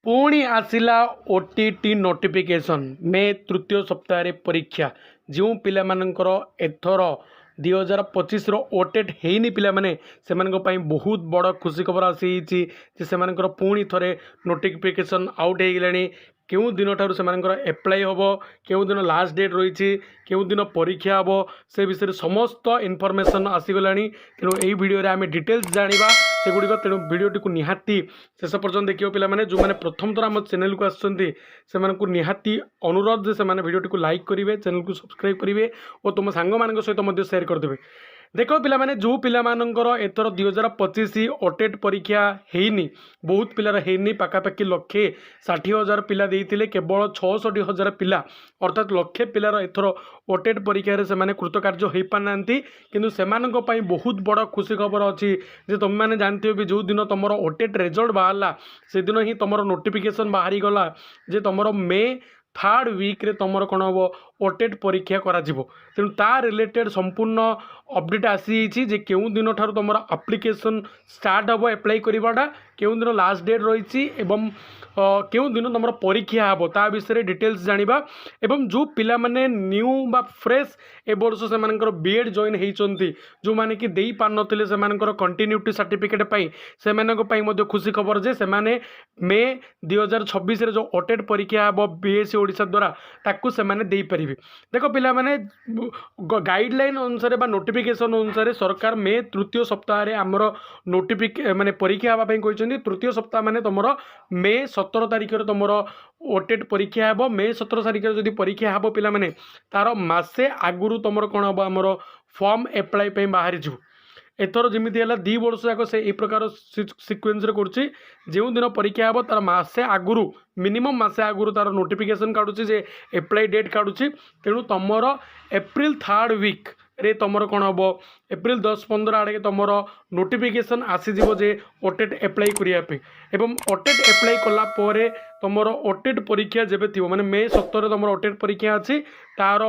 पुणी आसिला OTT notification मे तृतीय सप्ताह परीक्षा जो पिला मानकर एथर 2025 ओटेट होनी पिला माने से बहुत बड़ खुशी खबर आसी पुणी थे नोटिफिकेशन आउट हो गलानी क्यों दिन ठार से एप्लाई हम क्यों दिन लास्ट डेट रही क्यों दिन परीक्षा हम से विषय समस्त इनफॉरमेशन आसीगला तेणु यही वीडियो आम डिटेल्स जाना सेगुड़िक तेणु वीडियोटी को निहाती शेष पर्यटन देखिए पे जो मैंने प्रथम थर आम चैनल को आसको निहाती अनुरोध से वीडियोटी को लाइक करेंगे चैनल को सब्सक्राइब करेंगे और तुम सांग मान सहित शेयर करदे। देख पे जो पिलामानंकर एथर 2025 ओटेट परीक्षा होनी बहुत पिलार होनी पाखापाखि 1,60,000 पिला देते केवल 66,000 पिला अर्थात लक्षे पिलार एथर ओटेट परीक्षा से कृतकार्य हो पाना किंतु से बहुत बड़ खुशी खबर अच्छी जे तुम मैंने जानते हो भी जो दिन तुम ओटेट रिजल्ट बाहरला से दिन ही तुम नोटिफिकेशन बाहरी गला जे तुम मे 3rd वीक रे तुम कौन हम ओटेट परीक्षा करा तेणु ता रिलेटेड संपूर्ण अपडेट आसी जे क्यों दिन ठार तुम एप्लिकेशन स्टार्ट हम एप्लाई करवाटा क्यों दिन लास्ट डेट रही एवं क्यों दिन तुम परीक्षा हम ता विषय डिटेल्स जाना एवं जो पिला माने न्यू बा फ्रेश ए वर्ष से बीएड जॉइन होती जो मैंने कि दे पार नथिले से कंटिन्यूटी सर्टिफिकेट पाई से खुशी खबर जे से मे 2026 जो ओटेट परीक्षा हम बीएससी ओडिशा द्वारा ताकू से दे पारिबे। देखो पिला माने गाइडलाइन अनुसार बा नोटिफिकेशन अनुसार सरकार मे तृतीय सप्ताह आमर माने परीक्षा हाँपाई कहते तृतीय सप्ताह माने तुम मे 17 तारिख तुम ओटेट परीक्षा हे मे 17 तारिख जदि परीक्षा हे पिला माने तार मासे आगुरु तुम कौन हम आमर फॉर्म एप्लाई बाहरी जीव एथर जमी है 2 वर्ष जाक से एक प्रकार सिक्वेन्स करुच्ची जो दिन परीक्षा हे तार मसे आगुरु मिनिमम मसे आगुरु तार नोटिफिकेशन काढ़ुची जे एप्लाई डेट काढ़ुची तेणु तुम एप्रिल 3rd वीक रे तुम कौन हम एप्रिल 10-15 आड़े तुम नोटिफिकेशन आसीज जे ओटेट एप्लाई करने एवं ओटेट एप्लाई कलापर तुम ओटेट परीक्षा जब थी मैंने मे 17 तुम ओटेट परीक्षा अच्छी तार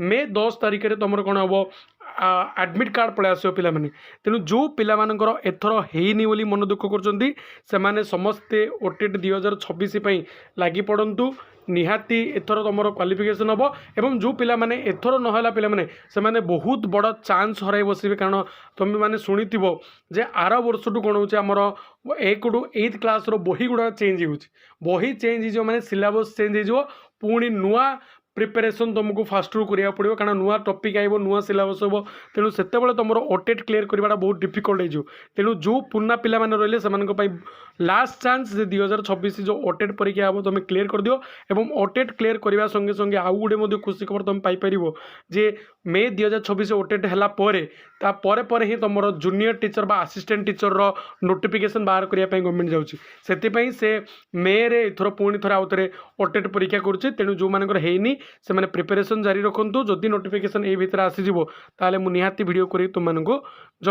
मे 10 तारिख तुम कौन हम एडमिट कार्ड पलि आस पे तेणु जो पिला एथर होनी बोली मन दुख कर समस्ते ओटेट 2026 लगी पड़तु निहाती एथर तुम क्वालिफिकेशन हम एवं जो पिला माने एथर नहला पिला माने से माने बहुत बड़ चांस हराई बसबे कारण तुम मैंने शुणी जे आर वर्ष टू कौन होमर 1 टू 8th क्लास बही गुड़ा चेंज हो बही चेंज हो सिलेबस चेंज हो पुणी नुआ प्रिपेरेसन तुमको फास्ट रू करा पड़ो कारण नुआ टॉपिक आइब नुआ सिलेबस हम तेणु से तुम ओटेट क्लीयर करवाटा बहुत डिफिकल्ट हो तेणु जो पुराना पिला माने रहिले से लास्ट चांस 2026 जो ओटेट परीक्षा हम तुम क्लीयर कर दियो एवं ओटेट क्लीयर करने संगे संगे आउ गोटे खुशी खबर तुम पाइपर जे मे 2026 ओटेट है ही तुम जूनियर टीचर बा असिस्टेंट टीचर नोटिफिकेशन बाहर करने गवर्नमेंट जाऊँगी से मे रे एथर पुणी थे आउ थे ओटेट परीक्षा करुच्चे तेणु जो मानकर हैनी से मैंने प्रिपेरेसन जारी रखुँ जदि नोटिफिकेशन ये भितर आसीज ताले मु निहाती वीडियो कर तुमको जन